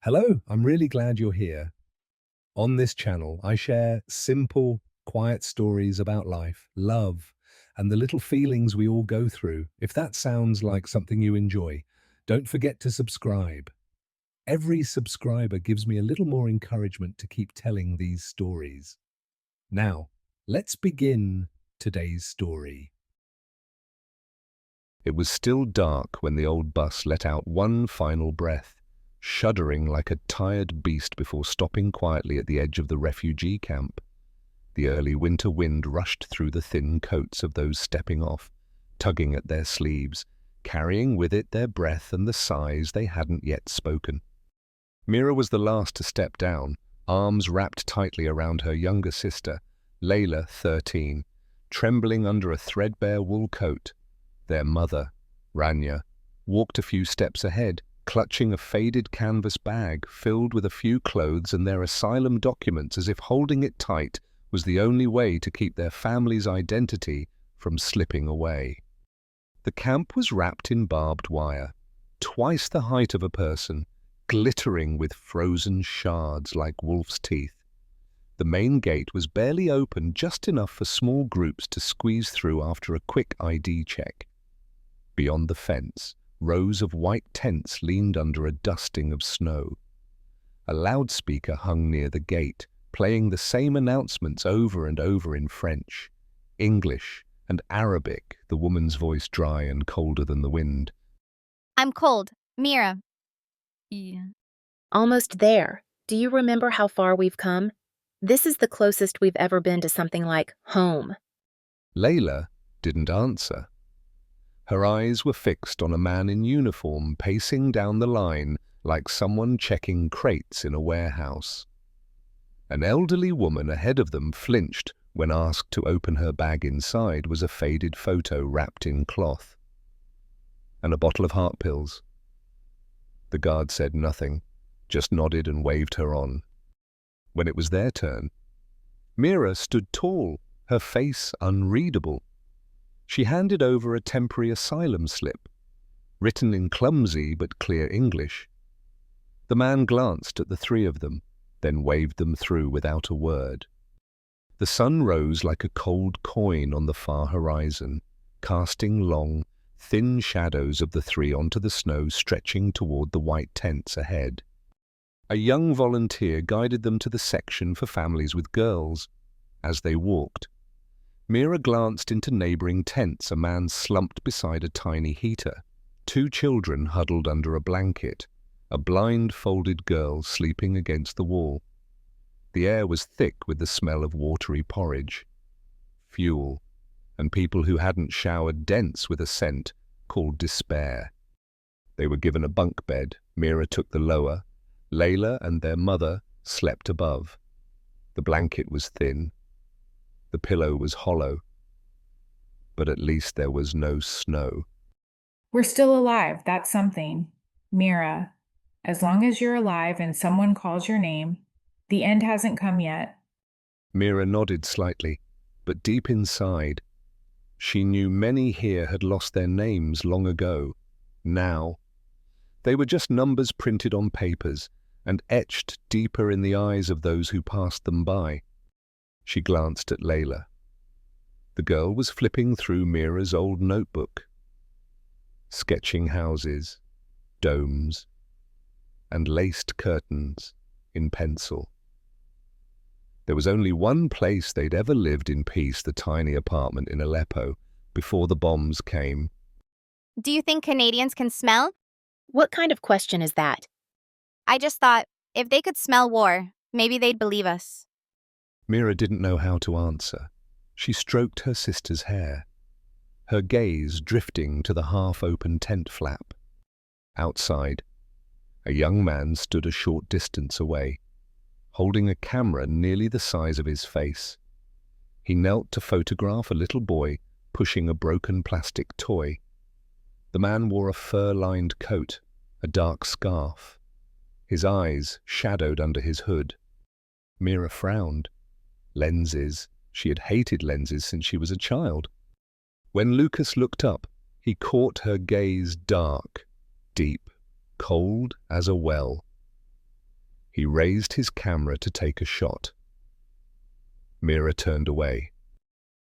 Hello, I'm really glad you're here. On this channel, I share simple, quiet stories about life, love, and the little feelings we all go through. If that sounds like something you enjoy, don't forget to subscribe. Every subscriber gives me a little more encouragement to keep telling these stories. Now, let's begin today's story. It was still dark when the old bus let out one final breath, shuddering like a tired beast before stopping quietly at the edge of the refugee camp. The early winter wind rushed through the thin coats of those stepping off, tugging at their sleeves, carrying with it their breath and the sighs they hadn't yet spoken. Mira was the last to step down, arms wrapped tightly around her younger sister, Layla, 13, trembling under a threadbare wool coat. Their mother, Rania, walked a few steps ahead, clutching a faded canvas bag filled with a few clothes and their asylum documents, as if holding it tight was the only way to keep their family's identity from slipping away. The camp was wrapped in barbed wire, twice the height of a person, glittering with frozen shards like wolf's teeth. The main gate was barely open, just enough for small groups to squeeze through after a quick ID check. Beyond the fence, rows of white tents leaned under a dusting of snow. A loudspeaker hung near the gate, playing the same announcements over and over in French, English, and Arabic, the woman's voice dry and colder than the wind. I'm cold. Mira. Yeah. Almost there. Do you remember how far we've come? This is the closest we've ever been to something like home. Layla didn't answer. Her eyes were fixed on a man in uniform pacing down the line like someone checking crates in a warehouse. An elderly woman ahead of them flinched when asked to open her bag. Inside was a faded photo wrapped in cloth and a bottle of heart pills. The guard said nothing, just nodded and waved her on. When it was their turn, Mira stood tall, her face unreadable. She handed over a temporary asylum slip, written in clumsy but clear English. The man glanced at the three of them, then waved them through without a word. The sun rose like a cold coin on the far horizon, casting long, thin shadows of the three onto the snow stretching toward the white tents ahead. A young volunteer guided them to the section for families with girls. As they walked, Mira glanced into neighboring tents. A man slumped beside a tiny heater, two children huddled under a blanket, a blindfolded girl sleeping against the wall. The air was thick with the smell of watery porridge, fuel, and people who hadn't showered, dense with a scent called despair. They were given a bunk bed. Mira took the lower. Layla and their mother slept above. The blanket was thin. The pillow was hollow. But at least there was no snow. We're still alive. That's something. Mira, as long as you're alive and someone calls your name, the end hasn't come yet. Mira nodded slightly, but deep inside, she knew many here had lost their names long ago. Now, they were just numbers printed on papers and etched deeper in the eyes of those who passed them by. She glanced at Layla. The girl was flipping through Mira's old notebook, sketching houses, domes, and laced curtains in pencil. There was only one place they'd ever lived in peace, the tiny apartment in Aleppo, before the bombs came. Do you think Canadians can smell? What kind of question is that? I just thought, if they could smell war, maybe they'd believe us. Mira didn't know how to answer. She stroked her sister's hair, her gaze drifting to the half-open tent flap. Outside, a young man stood a short distance away, holding a camera nearly the size of his face. He knelt to photograph a little boy pushing a broken plastic toy. The man wore a fur-lined coat, a dark scarf, his eyes shadowed under his hood. Mira frowned. Lenses. She had hated lenses since she was a child. When Lucas looked up, he caught her gaze, dark, deep, cold as a well. He raised his camera to take a shot. Mira turned away.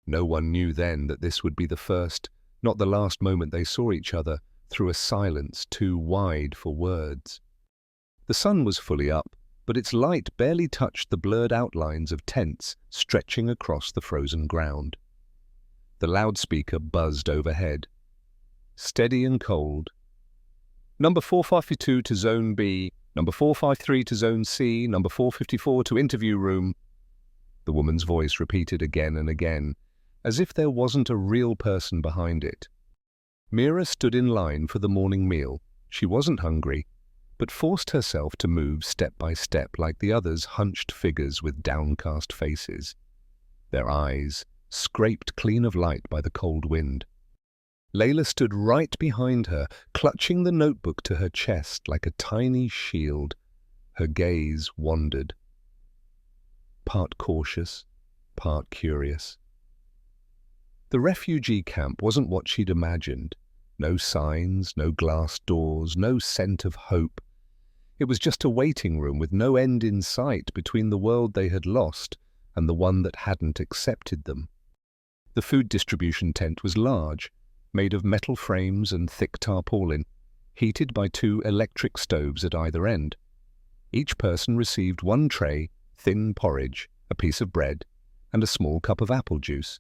No one knew then that this would be the first, not the last moment they saw each other through a silence too wide for words. The sun was fully up, but its light barely touched the blurred outlines of tents stretching across the frozen ground. The loudspeaker buzzed overhead. Steady and cold. Number 452 to Zone B, number 453 to Zone C, number 454 to interview room. The woman's voice repeated again and again, as if there wasn't a real person behind it. Mira stood in line for the morning meal. She wasn't hungry, but forced herself to move step by step like the others hunched figures with downcast faces. Their eyes scraped clean of light by the cold wind. Layla stood right behind her, clutching the notebook to her chest like a tiny shield. Her gaze wandered, part cautious, part curious. The refugee camp wasn't what she'd imagined. No signs, no glass doors, no scent of hope. It was just a waiting room with no end in sight between the world they had lost and the one that hadn't accepted them. The food distribution tent was large, made of metal frames and thick tarpaulin, heated by 2 electric stoves at either end. Each person received 1 tray, thin porridge, a piece of bread, and a small cup of apple juice.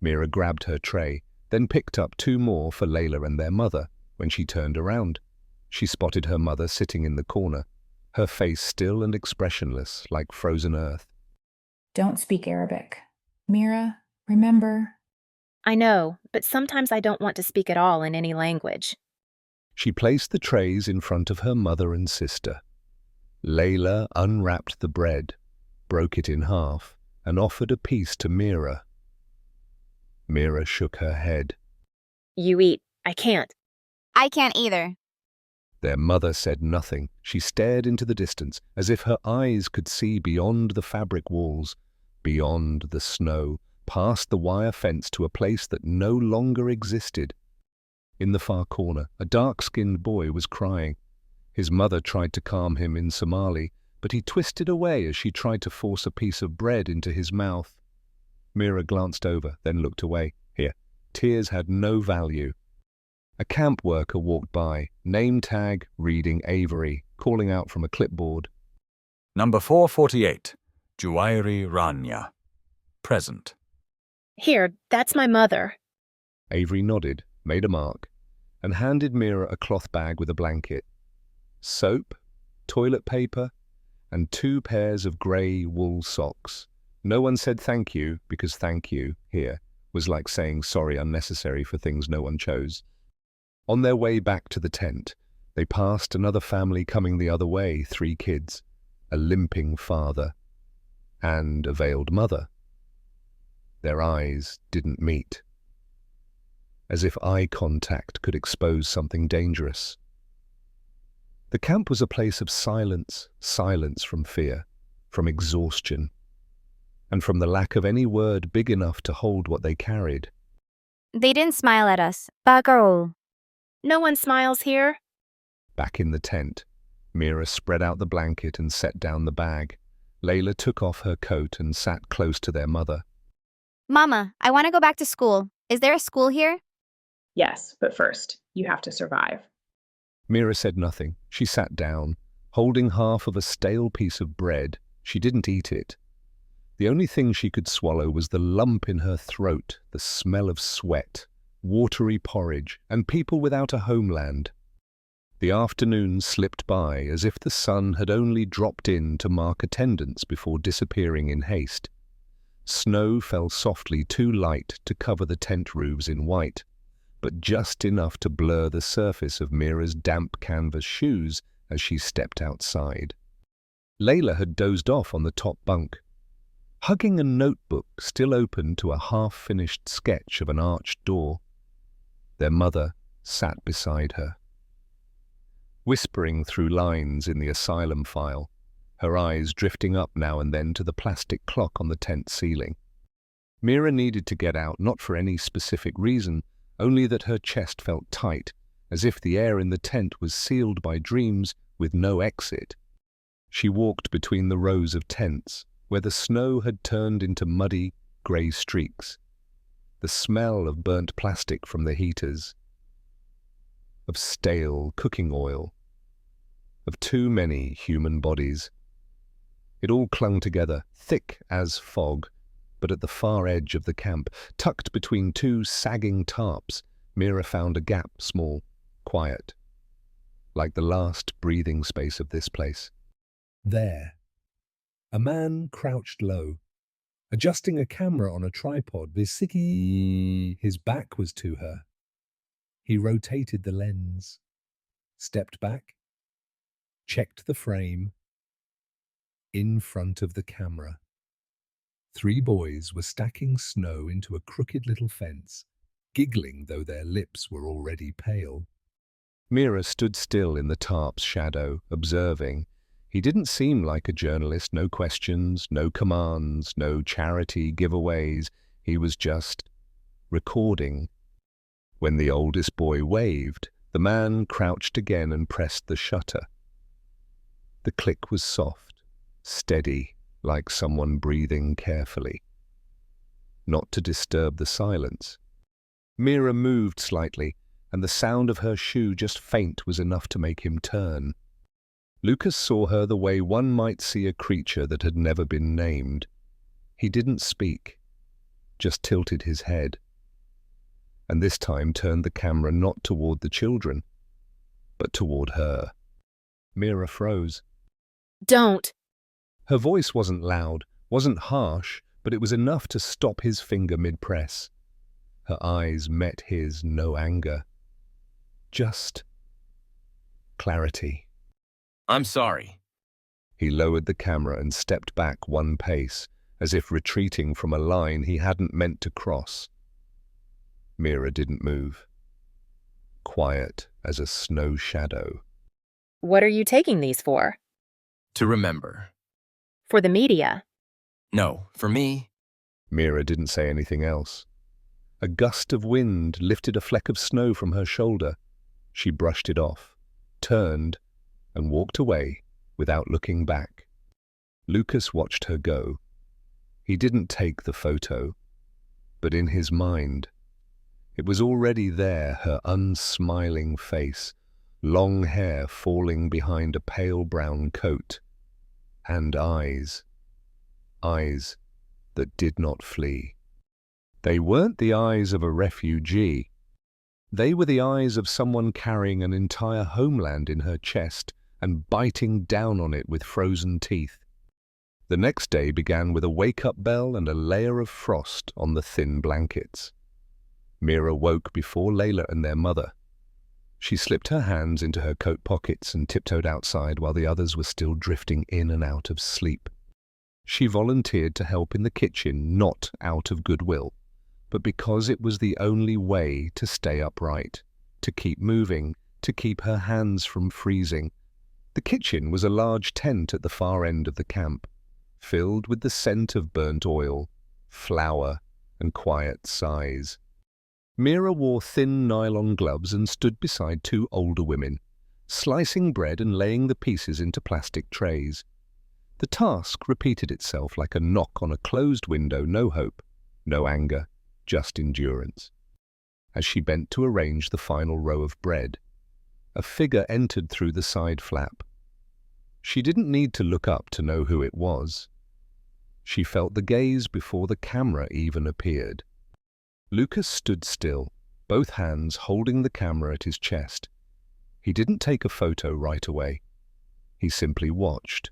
Mira grabbed her tray, then picked up 2 more for Layla and their mother. When she turned around, she spotted her mother sitting in the corner, her face still and expressionless like frozen earth. Don't speak Arabic. Mira, remember? I know, but sometimes I don't want to speak at all in any language. She placed the trays in front of her mother and sister. Layla unwrapped the bread, broke it in half, and offered a piece to Mira. Mira shook her head. You eat. I can't. I can't either. Their mother said nothing. She stared into the distance, as if her eyes could see beyond the fabric walls, beyond the snow, past the wire fence to a place that no longer existed. In the far corner, a dark-skinned boy was crying. His mother tried to calm him in Somali, but he twisted away as she tried to force a piece of bread into his mouth. Mira glanced over, then looked away. Here, tears had no value. A camp worker walked by, name tag reading Avery, calling out from a clipboard. Number 448, Juwairi Rania. Present. Here, that's my mother. Avery nodded, made a mark, and handed Mira a cloth bag with a blanket. Soap, toilet paper, and 2 pairs of grey wool socks. No one said thank you, because thank you, here, was like saying sorry unnecessary for things no one chose. On their way back to the tent, they passed another family coming the other way, 3 kids, a limping father, and a veiled mother. Their eyes didn't meet, as if eye contact could expose something dangerous. The camp was a place of silence, silence from fear, from exhaustion, and from the lack of any word big enough to hold what they carried. They didn't smile at us. Bagarol. No one smiles here. Back in the tent, Mira spread out the blanket and set down the bag. Layla took off her coat and sat close to their mother. Mama, I want to go back to school. Is there a school here? Yes, but first, you have to survive. Mira said nothing. She sat down, holding half of a stale piece of bread. She didn't eat it. The only thing she could swallow was the lump in her throat, the smell of sweat, watery porridge, and people without a homeland. The afternoon slipped by as if the sun had only dropped in to mark attendance before disappearing in haste. Snow fell softly, too light to cover the tent roofs in white, but just enough to blur the surface of Mira's damp canvas shoes as she stepped outside. Layla had dozed off on the top bunk, hugging a notebook still open to a half-finished sketch of an arched door. Their mother sat beside her, whispering through lines in the asylum file, her eyes drifting up now and then to the plastic clock on the tent ceiling. Mira needed to get out, not for any specific reason, only that her chest felt tight, as if the air in the tent was sealed by dreams with no exit. She walked between the rows of tents, where the snow had turned into muddy, grey streaks. The smell of burnt plastic from the heaters, of stale cooking oil, of too many human bodies. It all clung together, thick as fog, but at the far edge of the camp, tucked between two sagging tarps, Mira found a gap, small, quiet, like the last breathing space of this place. There, a man crouched low, adjusting a camera on a tripod. His back was to her. He rotated the lens, stepped back, checked the frame. In front of the camera, 3 boys were stacking snow into a crooked little fence, giggling though their lips were already pale. Mira stood still in the tarp's shadow, observing. He didn't seem like a journalist, no questions, no commands, no charity giveaways. He was just recording. When the oldest boy waved, the man crouched again and pressed the shutter. The click was soft, steady, like someone breathing carefully. Not to disturb the silence. Mira moved slightly, and the sound of her shoe just faint was enough to make him turn. Lucas saw her the way one might see a creature that had never been named. He didn't speak, just tilted his head, and this time turned the camera not toward the children, but toward her. Mira froze. Don't! Her voice wasn't loud, wasn't harsh, but it was enough to stop his finger mid-press. Her eyes met his, no anger. Just clarity. I'm sorry. He lowered the camera and stepped back 1 pace, as if retreating from a line he hadn't meant to cross. Mira didn't move. Quiet as a snow shadow. What are you taking these for? To remember. For the media. No, for me. Mira didn't say anything else. A gust of wind lifted a fleck of snow from her shoulder. She brushed it off, turned, and walked away without looking back. Lucas watched her go. He didn't take the photo, but in his mind, it was already there, her unsmiling face, long hair falling behind a pale brown coat, and eyes that did not flee. They weren't the eyes of a refugee. They were the eyes of someone carrying an entire homeland in her chest and biting down on it with frozen teeth. The next day began with a wake-up bell and a layer of frost on the thin blankets. Mira woke before Layla and their mother. She slipped her hands into her coat pockets and tiptoed outside while the others were still drifting in and out of sleep. She volunteered to help in the kitchen, not out of goodwill, but because it was the only way to stay upright, to keep moving, to keep her hands from freezing. The kitchen was a large tent at the far end of the camp, filled with the scent of burnt oil, flour, and quiet sighs. Mira wore thin nylon gloves and stood beside 2 older women, slicing bread and laying the pieces into plastic trays. The task repeated itself like a knock on a closed window, no hope, no anger, just endurance. As she bent to arrange the final row of bread, a figure entered through the side flap. She didn't need to look up to know who it was. She felt the gaze before the camera even appeared. Lucas stood still, both hands holding the camera at his chest. He didn't take a photo right away. He simply watched.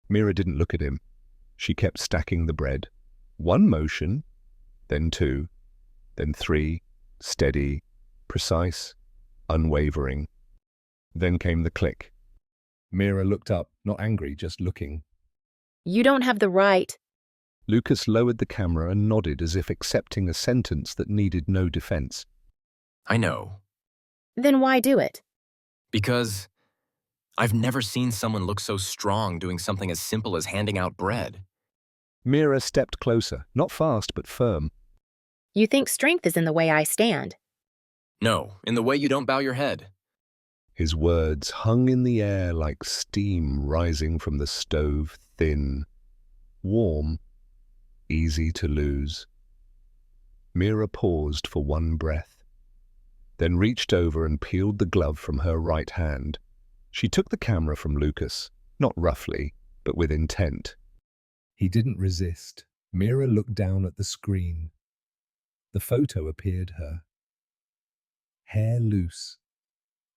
Mira didn't look at him. She kept stacking the bread. 1 motion, then 2, then 3, steady, precise, unwavering. Then came the click. Mira looked up, not angry, just looking. You don't have the right. Lucas lowered the camera and nodded as if accepting a sentence that needed no defense. I know. Then why do it? Because I've never seen someone look so strong doing something as simple as handing out bread. Mira stepped closer, not fast but firm. You think strength is in the way I stand. No, in the way you don't bow your head. His words hung in the air like steam rising from the stove, thin, warm, easy to lose. Mira paused for one breath, then reached over and peeled the glove from her right hand. She took the camera from Lucas, not roughly, but with intent. He didn't resist. Mira looked down at the screen. The photo appeared her. Hair loose,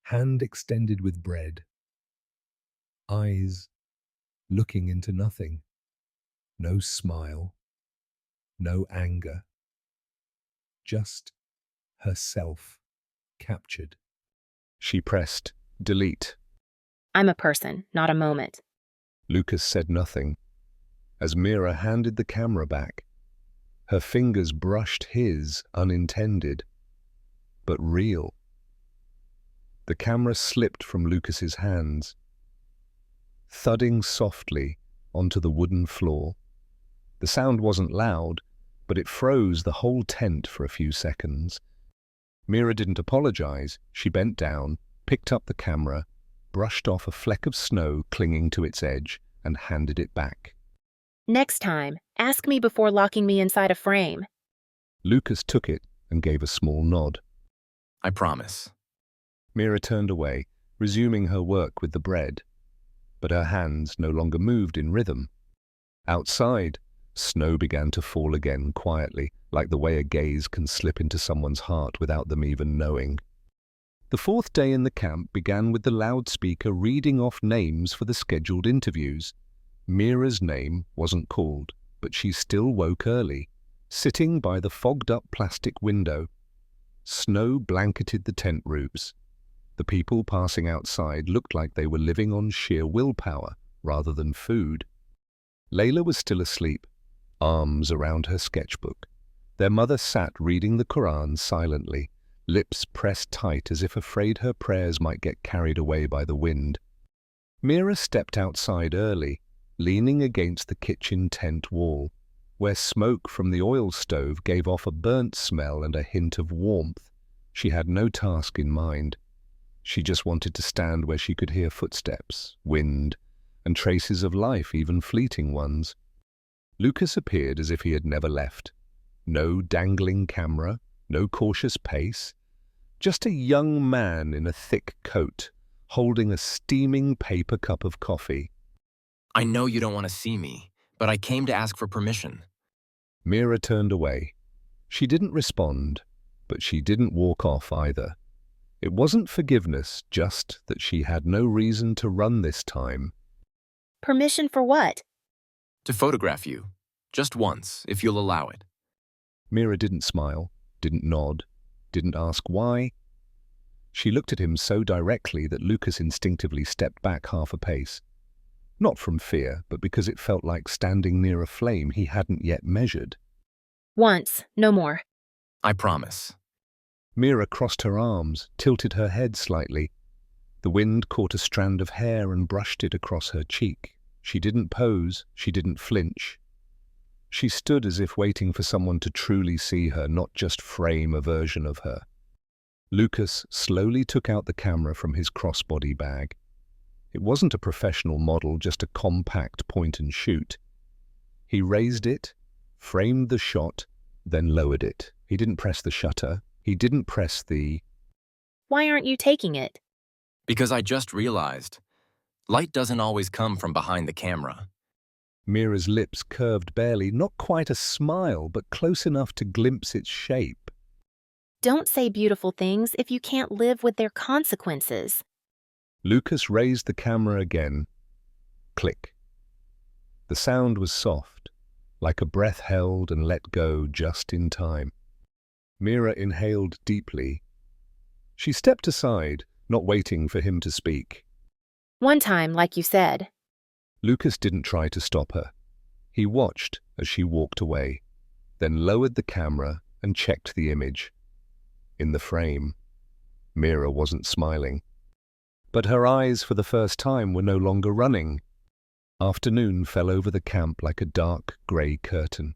hand extended with bread, eyes looking into nothing. No smile, no anger, just herself captured. She pressed delete. I'm a person, not a moment. Lucas said nothing. As Mira handed the camera back, her fingers brushed his, unintended, but real. The camera slipped from Lucas's hands, thudding softly onto the wooden floor. The sound wasn't loud, but it froze the whole tent for a few seconds. Mira didn't apologize. She bent down, picked up the camera, brushed off a fleck of snow clinging to its edge, and handed it back. Next time, ask me before locking me inside a frame. Lucas took it and gave a small nod. I promise. Mira turned away, resuming her work with the bread, but her hands no longer moved in rhythm. Outside, snow began to fall again quietly, like the way a gaze can slip into someone's heart without them even knowing. The fourth day in the camp began with the loudspeaker reading off names for the scheduled interviews. Mira's name wasn't called, but she still woke early, sitting by the fogged-up plastic window. Snow blanketed the tent roofs. The people passing outside looked like they were living on sheer willpower rather than food. Layla was still asleep, arms around her sketchbook. Their mother sat reading the Quran silently, lips pressed tight as if afraid her prayers might get carried away by the wind. Mira stepped outside early, leaning against the kitchen tent wall, where smoke from the oil stove gave off a burnt smell and a hint of warmth. She had no task in mind. She just wanted to stand where she could hear footsteps, wind, and traces of life, even fleeting ones. Lucas appeared as if he had never left. No dangling camera, no cautious pace, just a young man in a thick coat, holding a steaming paper cup of coffee. I know you don't want to see me, but I came to ask for permission. Mira turned away. She didn't respond, but she didn't walk off either. It wasn't forgiveness, just that she had no reason to run this time. Permission for what? To photograph you. Just once, if you'll allow it. Mira didn't smile, didn't nod, didn't ask why. She looked at him so directly that Lucas instinctively stepped back half a pace. Not from fear, but because it felt like standing near a flame he hadn't yet measured. Once, no more. I promise. Mira crossed her arms, tilted her head slightly. The wind caught a strand of hair and brushed it across her cheek. She didn't pose, she didn't flinch. She stood as if waiting for someone to truly see her, not just frame a version of her. Lucas slowly took out the camera from his crossbody bag. It wasn't a professional model, just a compact point-and-shoot. He raised it, framed the shot, then lowered it. He didn't press the shutter. He didn't press the... Why aren't you taking it? Because I just realized, light doesn't always come from behind the camera. Mira's lips curved barely, not quite a smile, but close enough to glimpse its shape. Don't say beautiful things if you can't live with their consequences. Lucas raised the camera again. Click. The sound was soft, like a breath held and let go just in time. Mira inhaled deeply. She stepped aside, not waiting for him to speak. One time, like you said. Lucas didn't try to stop her. He watched as she walked away, then lowered the camera and checked the image. In the frame, Mira wasn't smiling. But her eyes for the first time were no longer running. Afternoon fell over the camp like a dark grey curtain.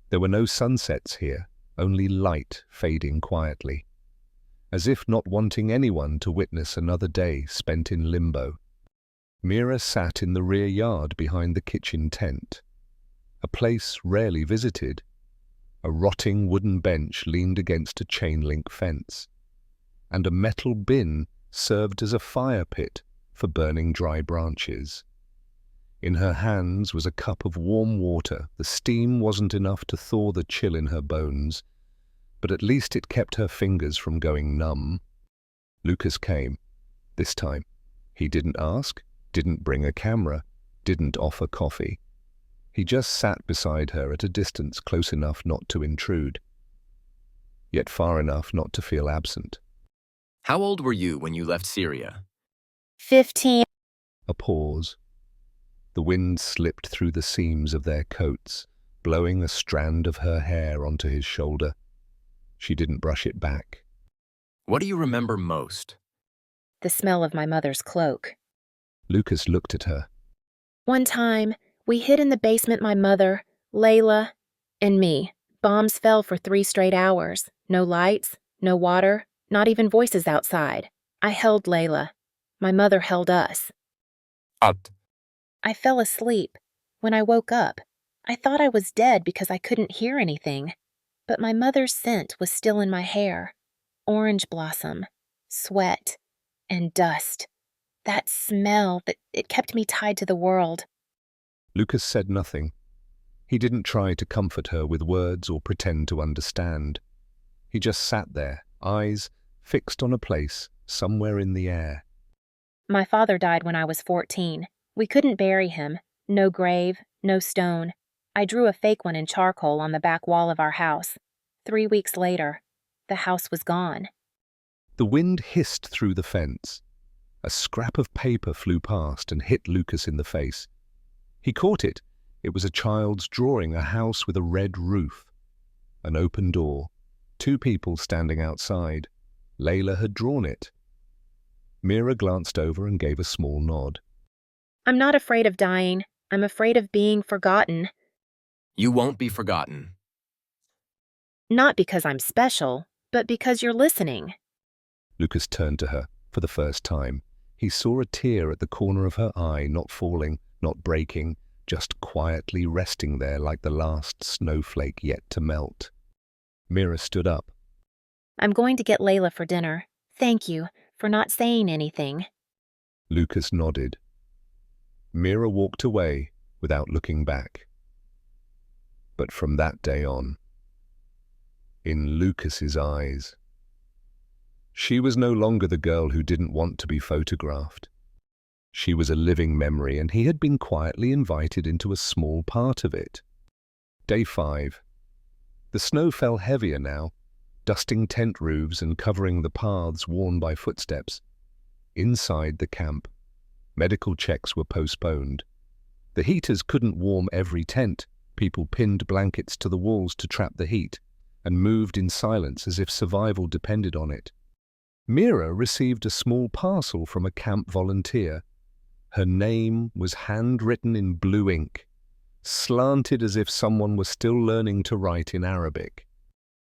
There were no sunsets here, only light fading quietly. as if not wanting anyone to witness another day spent in limbo. Mira sat in the rear yard behind the kitchen tent, a place rarely visited. A rotting wooden bench leaned against a chain-link fence, and a metal bin served as a fire pit for burning dry branches. In her hands was a cup of warm water. The steam wasn't enough to thaw the chill in her bones, but at least it kept her fingers from going numb. Lucas came. This time. He didn't ask, didn't bring a camera, didn't offer coffee. He just sat beside her at a distance close enough not to intrude, yet far enough not to feel absent. How old were you when you left Syria? 15. A pause. The wind slipped through the seams of their coats, blowing a strand of her hair onto his shoulder. She didn't brush it back. What do you remember most? The smell of my mother's cloak. Lucas looked at her. One time, we hid in the basement, my mother, Layla, and me. Bombs fell for 3 straight hours. No lights, no water, not even voices outside. I held Layla. My mother held us. I fell asleep. When I woke up, I thought I was dead because I couldn't hear anything. But my mother's scent was still in my hair. Orange blossom, sweat, and dust. That smell, it kept me tied to the world. Lucas said nothing. He didn't try to comfort her with words or pretend to understand. He just sat there, eyes fixed on a place somewhere in the air. My father died when I was 14. We couldn't bury him. No grave, no stone. I drew a fake one in charcoal on the back wall of our house. 3 weeks later, the house was gone. The wind hissed through the fence. A scrap of paper flew past and hit Lucas in the face. He caught it. It was a child's drawing, a house with a red roof. An open door. 2 people standing outside. Layla had drawn it. Mira glanced over and gave a small nod. I'm not afraid of dying. I'm afraid of being forgotten. You won't be forgotten. Not because I'm special, but because you're listening. Lucas turned to her for the first time. He saw a tear at the corner of her eye, not falling, not breaking, just quietly resting there like the last snowflake yet to melt. Mira stood up. I'm going to get Layla for dinner. Thank you for not saying anything. Lucas nodded. Mira walked away without looking back. But from that day on, in Lucas's eyes, she was no longer the girl who didn't want to be photographed. She was a living memory, and he had been quietly invited into a small part of it. Day 5. The snow fell heavier now, dusting tent roofs and covering the paths worn by footsteps. Inside the camp, medical checks were postponed. The heaters couldn't warm every tent. People pinned blankets to the walls to trap the heat and moved in silence as if survival depended on it. Mira received a small parcel from a camp volunteer. Her name was handwritten in blue ink, slanted as if someone were still learning to write in Arabic.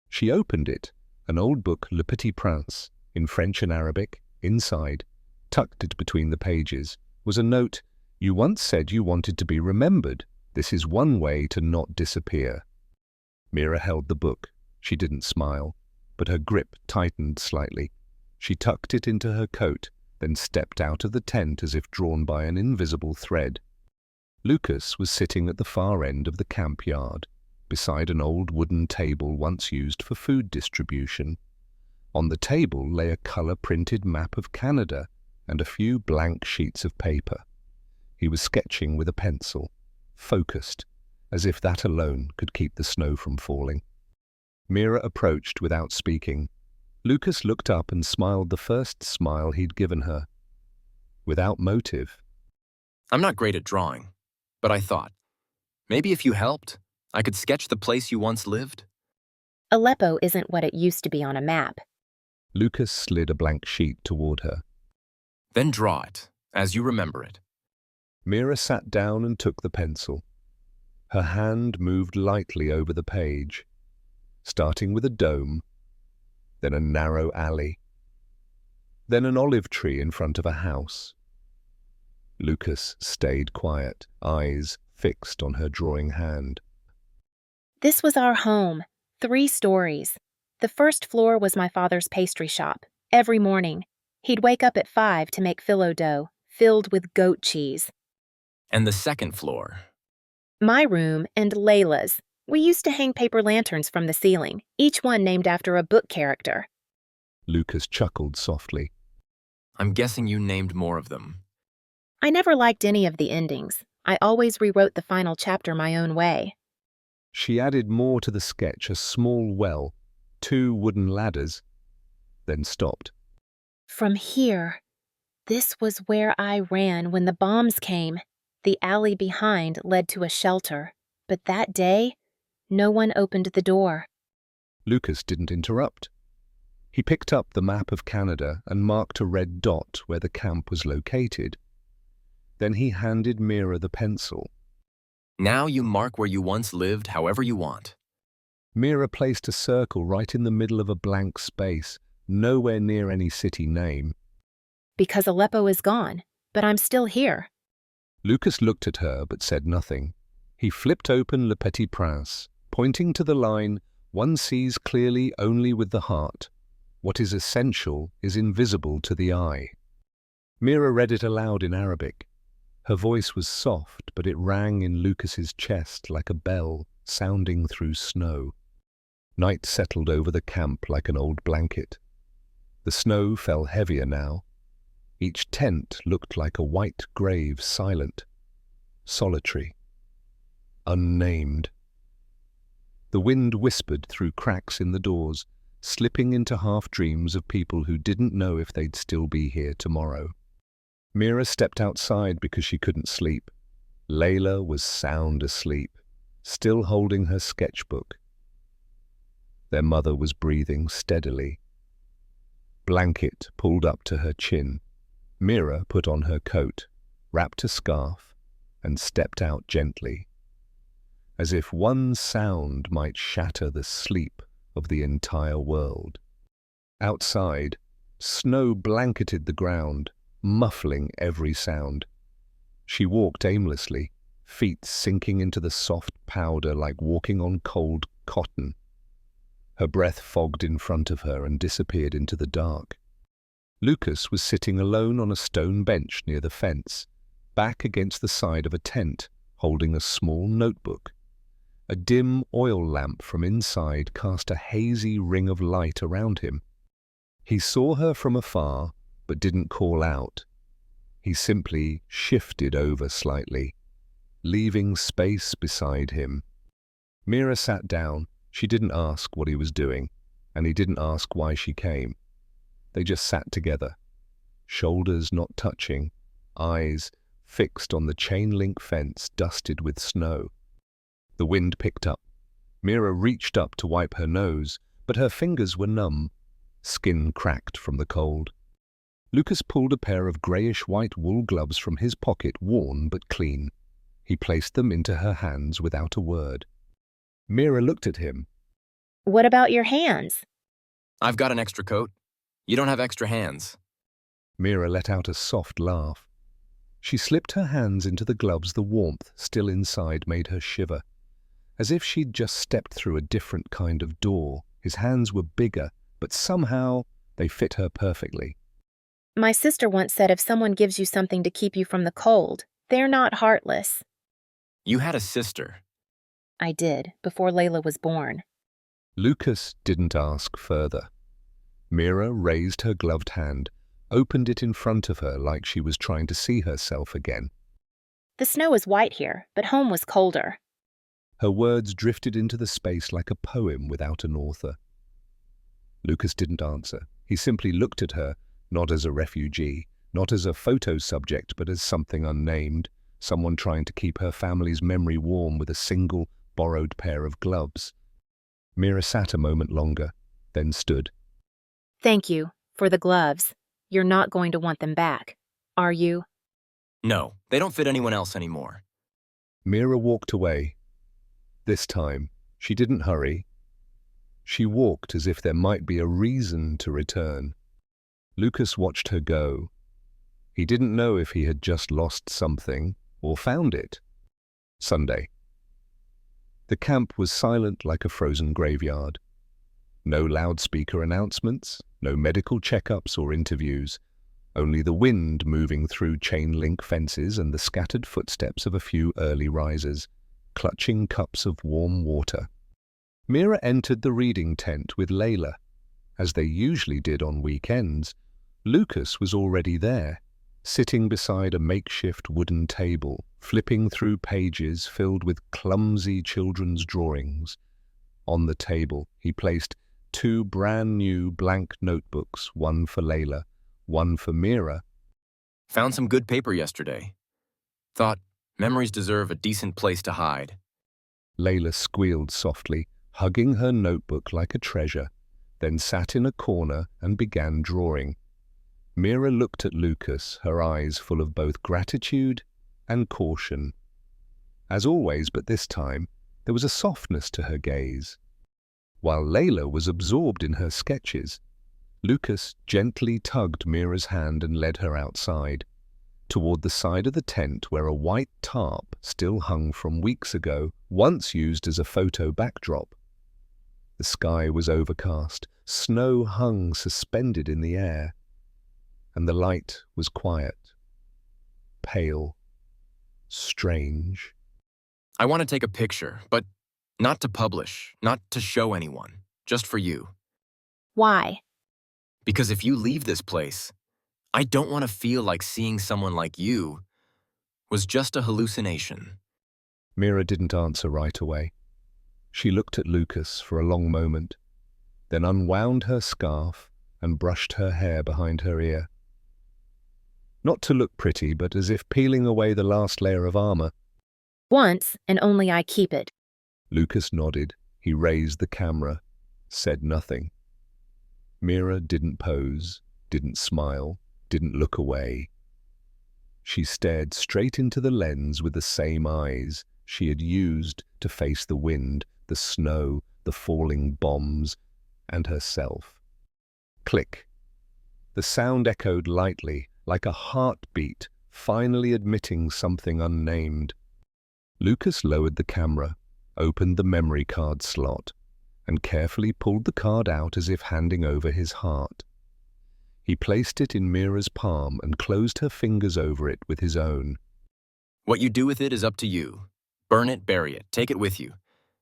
She opened it, an old book, Le Petit Prince, in French and Arabic. Inside, tucked it between the pages, was a note. You once said you wanted to be remembered. This is one way to not disappear. Mira held the book. She didn't smile, but her grip tightened slightly. She tucked it into her coat, then stepped out of the tent as if drawn by an invisible thread. Lucas was sitting at the far end of the camp yard, beside an old wooden table once used for food distribution. On the table lay a color-printed map of Canada and a few blank sheets of paper. He was sketching with a pencil, focused, as if that alone could keep the snow from falling. Mira approached without speaking. Lucas looked up and smiled the first smile he'd given her. Without motive. I'm not great at drawing, but I thought, maybe if you helped, I could sketch the place you once lived. Aleppo isn't what it used to be on a map. Lucas slid a blank sheet toward her. Then draw it, as you remember it. Mira sat down and took the pencil. Her hand moved lightly over the page, starting with a dome, then a narrow alley, then an olive tree in front of a house. Lucas stayed quiet, eyes fixed on her drawing hand. This was our home, 3 stories. The first floor was my father's pastry shop. Every morning, he'd wake up at 5 to make phyllo dough, filled with goat cheese. And the second floor. My room and Layla's. We used to hang paper lanterns from the ceiling, each one named after a book character. Lucas chuckled softly. I'm guessing you named more of them. I never liked any of the endings. I always rewrote the final chapter my own way. She added more to the sketch, a small well, 2 wooden ladders, then stopped. From here, this was where I ran when the bombs came. The alley behind led to a shelter, but that day, no one opened the door. Lucas didn't interrupt. He picked up the map of Canada and marked a red dot where the camp was located. Then he handed Mira the pencil. Now you mark where you once lived however you want. Mira placed a circle right in the middle of a blank space, nowhere near any city name. Because Aleppo is gone, but I'm still here. Lucas looked at her but said nothing. He flipped open Le Petit Prince, pointing to the line, "One sees clearly only with the heart. What is essential is invisible to the eye." Mira read it aloud in Arabic. Her voice was soft, but it rang in Lucas's chest like a bell sounding through snow. Night settled over the camp like an old blanket. The snow fell heavier now. Each tent looked like a white grave, silent, solitary, unnamed. The wind whispered through cracks in the doors, slipping into half-dreams of people who didn't know if they'd still be here tomorrow. Mira stepped outside because she couldn't sleep. Layla was sound asleep, still holding her sketchbook. Their mother was breathing steadily. Blanket pulled up to her chin. Mira put on her coat, wrapped a scarf, and stepped out gently, as if one sound might shatter the sleep of the entire world. Outside, snow blanketed the ground, muffling every sound. She walked aimlessly, feet sinking into the soft powder like walking on cold cotton. Her breath fogged in front of her and disappeared into the dark. Lucas was sitting alone on a stone bench near the fence, back against the side of a tent, holding a small notebook. A dim oil lamp from inside cast a hazy ring of light around him. He saw her from afar, but didn't call out. He simply shifted over slightly, leaving space beside him. Mira sat down. She didn't ask what he was doing, and he didn't ask why she came. They just sat together, shoulders not touching, eyes fixed on the chain-link fence dusted with snow. The wind picked up. Mira reached up to wipe her nose, but her fingers were numb, skin cracked from the cold. Lucas pulled a pair of greyish-white wool gloves from his pocket, worn but clean. He placed them into her hands without a word. Mira looked at him. What about your hands? I've got an extra coat. You don't have extra hands. Mira let out a soft laugh. She slipped her hands into the gloves. The warmth still inside made her shiver, as if she'd just stepped through a different kind of door. His hands were bigger, but somehow they fit her perfectly. My sister once said if someone gives you something to keep you from the cold, they're not heartless. You had a sister. I did, before Layla was born. Lucas didn't ask further. Mira raised her gloved hand, opened it in front of her like she was trying to see herself again. The snow is white here, but home was colder. Her words drifted into the space like a poem without an author. Lucas didn't answer. He simply looked at her, not as a refugee, not as a photo subject, but as something unnamed, someone trying to keep her family's memory warm with a single, borrowed pair of gloves. Mira sat a moment longer, then stood. Thank you for the gloves. You're not going to want them back, are you? No, they don't fit anyone else anymore. Mira walked away. This time, she didn't hurry. She walked as if there might be a reason to return. Lucas watched her go. He didn't know if he had just lost something or found it. Sunday. The camp was silent like a frozen graveyard. No loudspeaker announcements, no medical checkups or interviews, only the wind moving through chain-link fences and the scattered footsteps of a few early risers, clutching cups of warm water. Mira entered the reading tent with Layla. As they usually did on weekends, Lucas was already there, sitting beside a makeshift wooden table, flipping through pages filled with clumsy children's drawings. On the table, he placed 2 brand-new blank notebooks, one for Layla, one for Mira. Found some good paper yesterday. Thought memories deserve a decent place to hide. Layla squealed softly, hugging her notebook like a treasure, then sat in a corner and began drawing. Mira looked at Lucas, her eyes full of both gratitude and caution. As always, but this time, there was a softness to her gaze. While Layla was absorbed in her sketches, Lucas gently tugged Mira's hand and led her outside, toward the side of the tent where a white tarp still hung from weeks ago, once used as a photo backdrop. The sky was overcast, snow hung suspended in the air, and the light was quiet, pale, strange. I want to take a picture, but not to publish, not to show anyone, just for you. Why? Because if you leave this place, I don't want to feel like seeing someone like you was just a hallucination. Mira didn't answer right away. She looked at Lucas for a long moment, then unwound her scarf and brushed her hair behind her ear. Not to look pretty, but as if peeling away the last layer of armor. Once, and only I keep it. Lucas nodded. He raised the camera, said nothing. Mira didn't pose, didn't smile, didn't look away. She stared straight into the lens with the same eyes she had used to face the wind, the snow, the falling bombs, and herself. Click. The sound echoed lightly, like a heartbeat, finally admitting something unnamed. Lucas lowered the camera, opened the memory card slot, and carefully pulled the card out as if handing over his heart. He placed it in Mira's palm and closed her fingers over it with his own. What you do with it is up to you. Burn it, bury it, take it with you.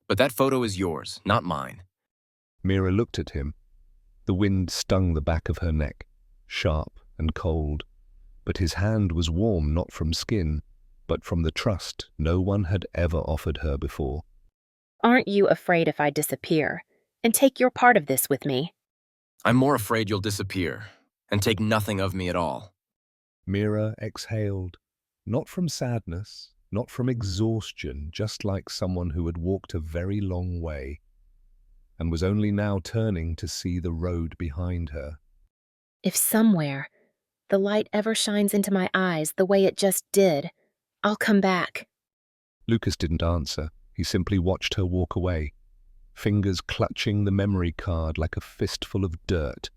But that photo is yours, not mine. Mira looked at him. The wind stung the back of her neck, sharp and cold. But his hand was warm not from skin, but from the trust no one had ever offered her before. Aren't you afraid if I disappear and take your part of this with me? I'm more afraid you'll disappear and take nothing of me at all. Mira exhaled, not from sadness, not from exhaustion, just like someone who had walked a very long way and was only now turning to see the road behind her. If somewhere the light ever shines into my eyes the way it just did, I'll come back. Lucas didn't answer. He simply watched her walk away, fingers clutching the memory card like a fistful of dirt,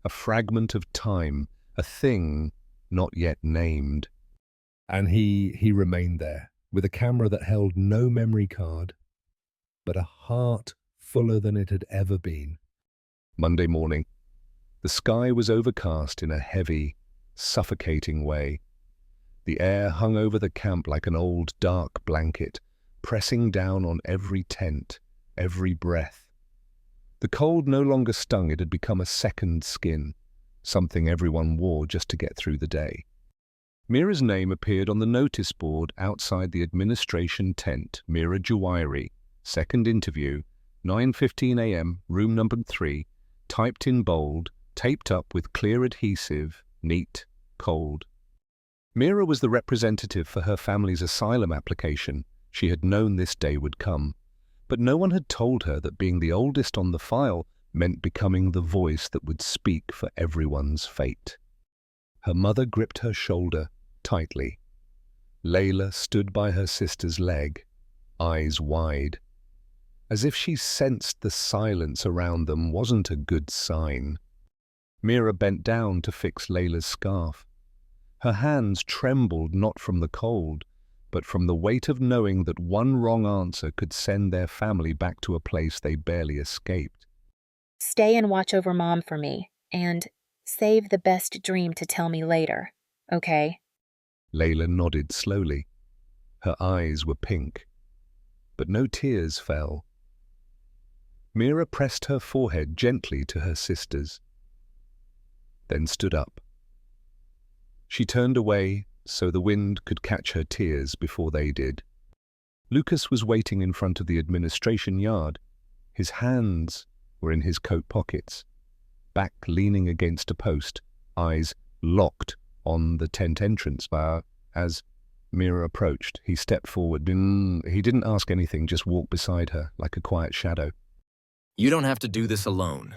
a fragment of time, a thing not yet named. And he remained there, with a camera that held no memory card, but a heart fuller than it had ever been. Monday morning. The sky was overcast in a heavy, suffocating way. The air hung over the camp like an old, dark blanket, pressing down on every tent, every breath. The cold no longer stung, it had become a second skin, something everyone wore just to get through the day. Mira's name appeared on the notice board outside the administration tent, Mira Juwairi, second interview, 9:15 a.m., room number 3, typed in bold, taped up with clear adhesive, neat, cold. Mira was the representative for her family's asylum application. She had known this day would come, but no one had told her that being the oldest on the file meant becoming the voice that would speak for everyone's fate. Her mother gripped her shoulder tightly. Layla stood by her sister's leg, eyes wide, as if she sensed the silence around them wasn't a good sign. Mira bent down to fix Layla's scarf. Her hands trembled not from the cold, but from the weight of knowing that one wrong answer could send their family back to a place they barely escaped. Stay and watch over Mom for me, and save the best dream to tell me later, okay? Layla nodded slowly. Her eyes were pink, but no tears fell. Mira pressed her forehead gently to her sister's, then stood up. She turned away so the wind could catch her tears before they did. Lucas was waiting in front of the administration yard. His hands were in his coat pockets, back leaning against a post, eyes locked on the tent entrance bar. As Mira approached, he stepped forward. He didn't ask anything, just walked beside her like a quiet shadow. You don't have to do this alone.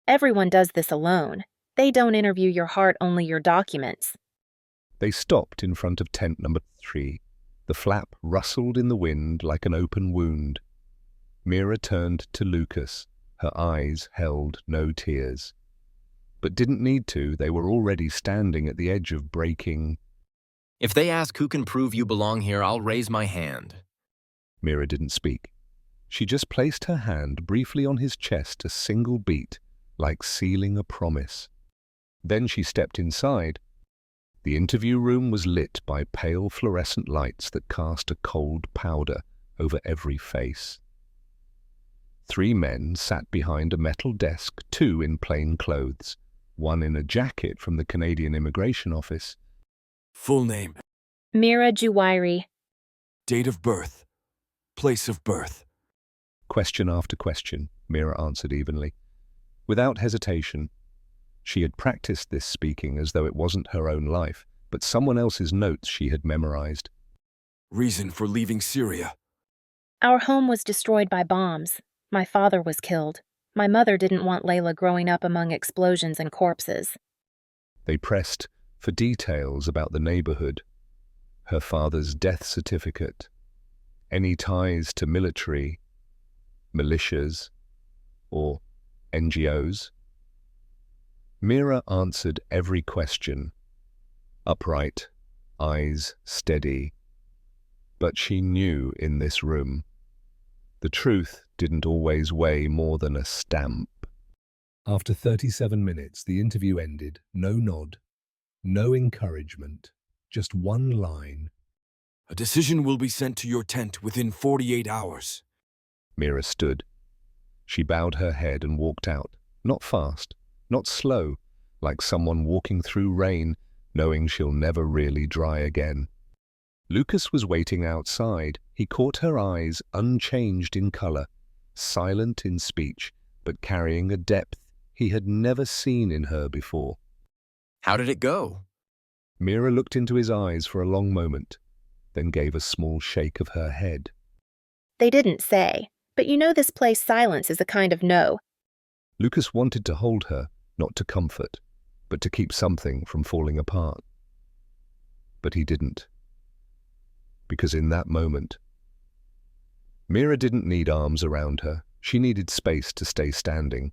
Everyone does this alone. They don't interview your heart, only your documents. They stopped in front of tent number 3. The flap rustled in the wind like an open wound. Mira turned to Lucas. Her eyes held no tears. But didn't need to, they were already standing at the edge of breaking. If they ask who can prove you belong here, I'll raise my hand. Mira didn't speak. She just placed her hand briefly on his chest, a single beat, like sealing a promise. Then she stepped inside. The interview room was lit by pale fluorescent lights that cast a cold powder over every face. 3 men sat behind a metal desk, 2 in plain clothes, 1 in a jacket from the Canadian Immigration Office. Full name. Mira Juwairi. Date of birth. Place of birth. Question after question, Mira answered evenly. Without hesitation. She had practiced this speaking as though it wasn't her own life, but someone else's notes she had memorized. Reason for leaving Syria. Our home was destroyed by bombs. My father was killed. My mother didn't want Layla growing up among explosions and corpses. They pressed for details about the neighborhood, her father's death certificate, any ties to military, militias, or NGOs. Mira answered every question, upright, eyes steady. But she knew in this room, the truth didn't always weigh more than a stamp. After 37 minutes, the interview ended. No nod, no encouragement, just one line. A decision will be sent to your tent within 48 hours. Mira stood. She bowed her head and walked out, not fast, not slow, like someone walking through rain, knowing she'll never really dry again. Lucas was waiting outside. He caught her eyes, unchanged in color, silent in speech, but carrying a depth he had never seen in her before. How did it go? Mira looked into his eyes for a long moment, then gave a small shake of her head. They didn't say, but you know this place silence is a kind of no. Lucas wanted to hold her, not to comfort, but to keep something from falling apart. But he didn't. Because in that moment, Mira didn't need arms around her. She needed space to stay standing.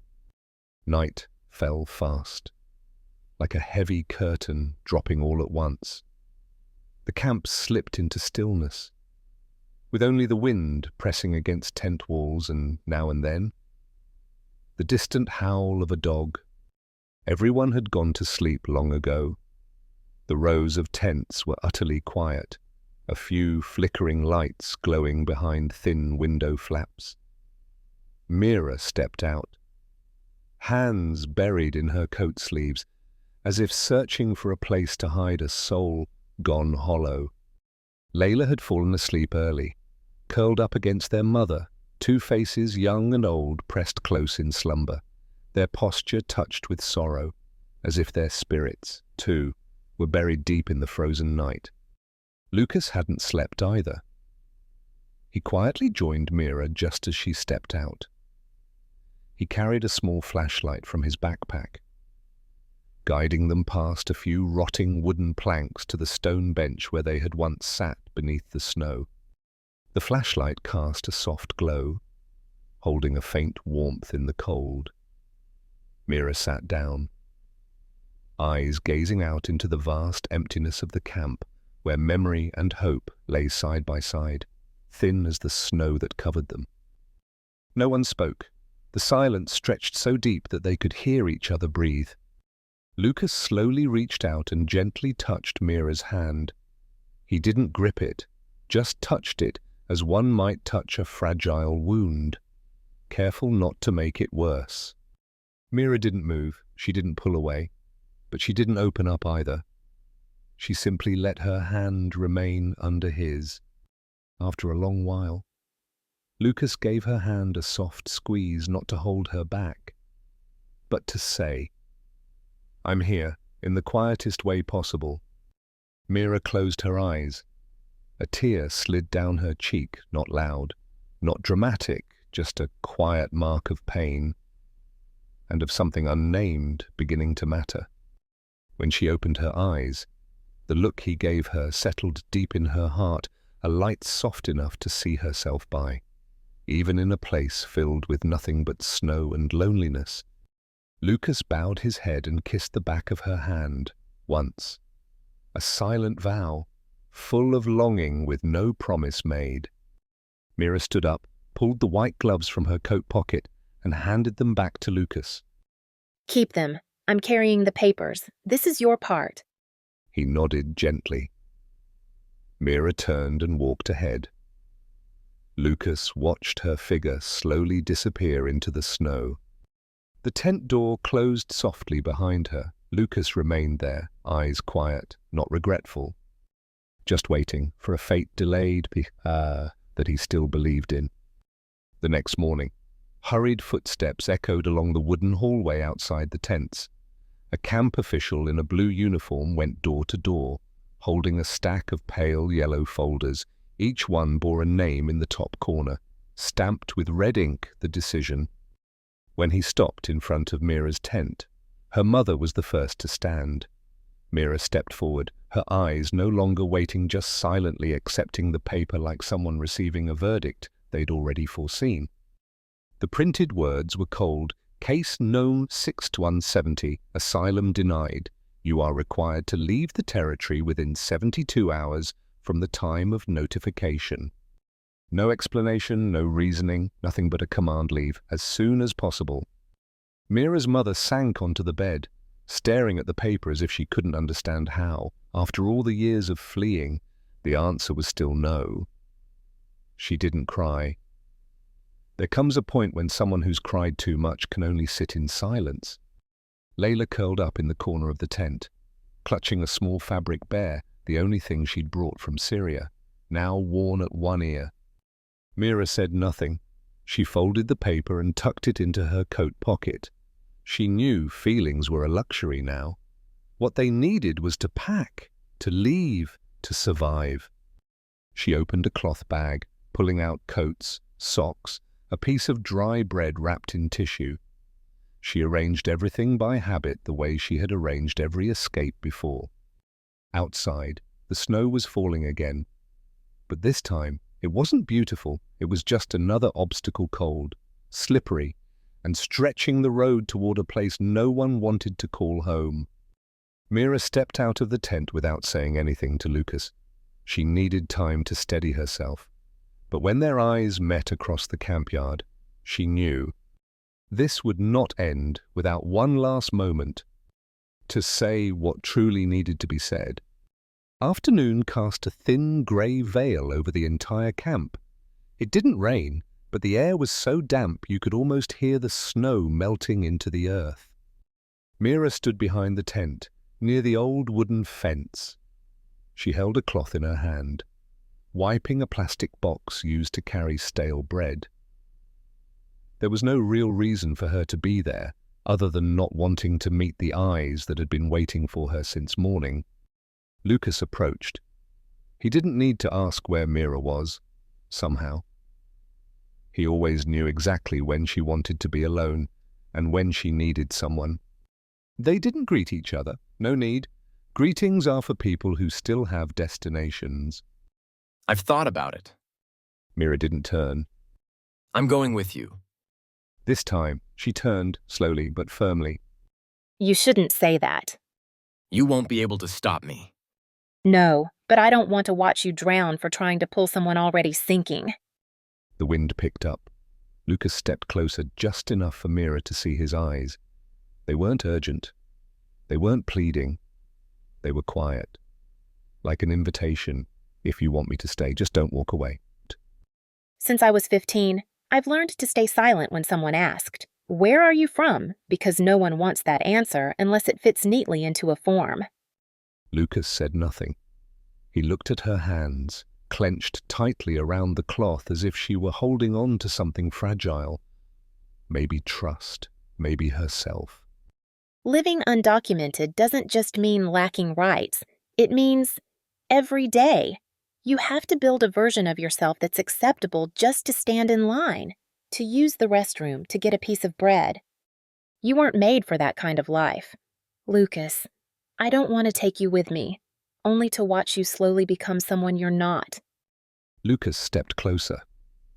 Night fell fast, like a heavy curtain dropping all at once. The camp slipped into stillness, with only the wind pressing against tent walls and, now and then, the distant howl of a dog. Everyone had gone to sleep long ago. The rows of tents were utterly quiet, a few flickering lights glowing behind thin window flaps. Mira stepped out, hands buried in her coat sleeves, as if searching for a place to hide a soul gone hollow. Layla had fallen asleep early, curled up against their mother, 2 faces, young and old, pressed close in slumber, their posture touched with sorrow, as if their spirits, too, were buried deep in the frozen night. Lucas hadn't slept either. He quietly joined Mira just as she stepped out. He carried a small flashlight from his backpack, guiding them past a few rotting wooden planks to the stone bench where they had once sat beneath the snow. The flashlight cast a soft glow, holding a faint warmth in the cold. Mira sat down, eyes gazing out into the vast emptiness of the camp, where memory and hope lay side by side, thin as the snow that covered them. No one spoke. The silence stretched so deep that they could hear each other breathe. Lucas slowly reached out and gently touched Mira's hand. He didn't grip it, just touched it as one might touch a fragile wound, careful not to make it worse. Mira didn't move, she didn't pull away, but she didn't open up either. She simply let her hand remain under his. After a long while, Lucas gave her hand a soft squeeze, not to hold her back, but to say, "I'm here, in the quietest way possible." Mira closed her eyes. A tear slid down her cheek, not loud, not dramatic, just a quiet mark of pain, and of something unnamed beginning to matter. When she opened her eyes, the look he gave her settled deep in her heart, a light soft enough to see herself by, even in a place filled with nothing but snow and loneliness. Lucas bowed his head and kissed the back of her hand, once. A silent vow, full of longing with no promise made. Mira stood up, pulled the white gloves from her coat pocket, and handed them back to Lucas. Keep them. I'm carrying the papers. This is your part. He nodded gently. Mira turned and walked ahead. Lucas watched her figure slowly disappear into the snow. The tent door closed softly behind her. Lucas remained there, eyes quiet, not regretful, just waiting for a fate delayed that he still believed in. The next morning, hurried footsteps echoed along the wooden hallway outside the tents. A camp official in a blue uniform went door to door, holding a stack of pale yellow folders. Each one bore a name in the top corner, stamped with red ink, the decision. When he stopped in front of Mira's tent, her mother was the first to stand. Mira stepped forward, her eyes no longer waiting, just silently accepting the paper like someone receiving a verdict they'd already foreseen. The printed words were cold: "Case No. 6170, asylum denied. You are required to leave the territory within 72 hours from the time of notification." No explanation, no reasoning, nothing but a command: leave as soon as possible. Mira's mother sank onto the bed, staring at the paper as if she couldn't understand how, after all the years of fleeing, the answer was still no. She didn't cry. There comes a point when someone who's cried too much can only sit in silence. Layla curled up in the corner of the tent, clutching a small fabric bear, the only thing she'd brought from Syria, now worn at one ear. Mira said nothing. She folded the paper and tucked it into her coat pocket. She knew feelings were a luxury now. What they needed was to pack, to leave, to survive. She opened a cloth bag, pulling out coats, socks, a piece of dry bread wrapped in tissue. She arranged everything by habit, the way she had arranged every escape before. Outside, the snow was falling again. But this time, it wasn't beautiful. It was just another obstacle, cold, slippery, and stretching the road toward a place no one wanted to call home. Mira stepped out of the tent without saying anything to Lucas. She needed time to steady herself. But when their eyes met across the campyard, she knew this would not end without one last moment to say what truly needed to be said. Afternoon cast a thin grey veil over the entire camp. It didn't rain, but the air was so damp you could almost hear the snow melting into the earth. Mira stood behind the tent, near the old wooden fence. She held a cloth in her hand, wiping a plastic box used to carry stale bread. There was no real reason for her to be there, other than not wanting to meet the eyes that had been waiting for her since morning. Lucas approached. He didn't need to ask where Mira was, somehow. He always knew exactly when she wanted to be alone and when she needed someone. They didn't greet each other, no need. Greetings are for people who still have destinations. I've thought about it. Mira didn't turn. I'm going with you. This time, she turned, slowly but firmly. You shouldn't say that. You won't be able to stop me. No, but I don't want to watch you drown for trying to pull someone already sinking. The wind picked up. Lucas stepped closer just enough for Mira to see his eyes. They weren't urgent. They weren't pleading. They were quiet. Like an invitation. If you want me to stay, just don't walk away. Since I was 15, I've learned to stay silent when someone asked, "Where are you from?" because no one wants that answer unless it fits neatly into a form. Lucas said nothing. He looked at her hands, clenched tightly around the cloth as if she were holding on to something fragile. Maybe trust, maybe herself. Living undocumented doesn't just mean lacking rights. It means every day. You have to build a version of yourself that's acceptable just to stand in line, to use the restroom, to get a piece of bread. You weren't made for that kind of life. Lucas, I don't want to take you with me, only to watch you slowly become someone you're not. Lucas stepped closer.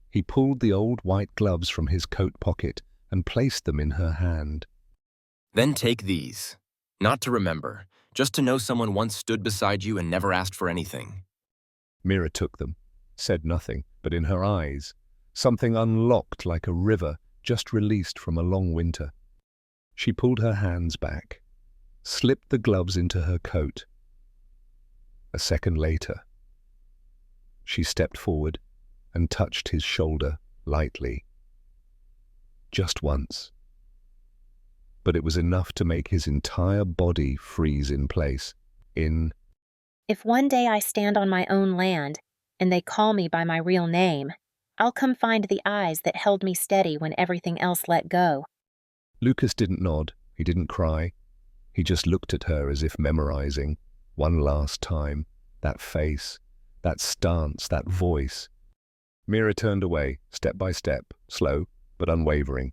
He pulled the old white gloves from his coat pocket and placed them in her hand. Then take these. Not to remember, just to know someone once stood beside you and never asked for anything. Mira took them, said nothing, but in her eyes, something unlocked like a river just released from a long winter. She pulled her hands back, slipped the gloves into her coat. A second later, she stepped forward and touched his shoulder lightly. Just once. But it was enough to make his entire body freeze in place. If one day I stand on my own land, and they call me by my real name, I'll come find the eyes that held me steady when everything else let go. Lucas didn't nod, he didn't cry. He just looked at her as if memorizing, one last time, that face, that stance, that voice. Mira turned away, step by step, slow but unwavering.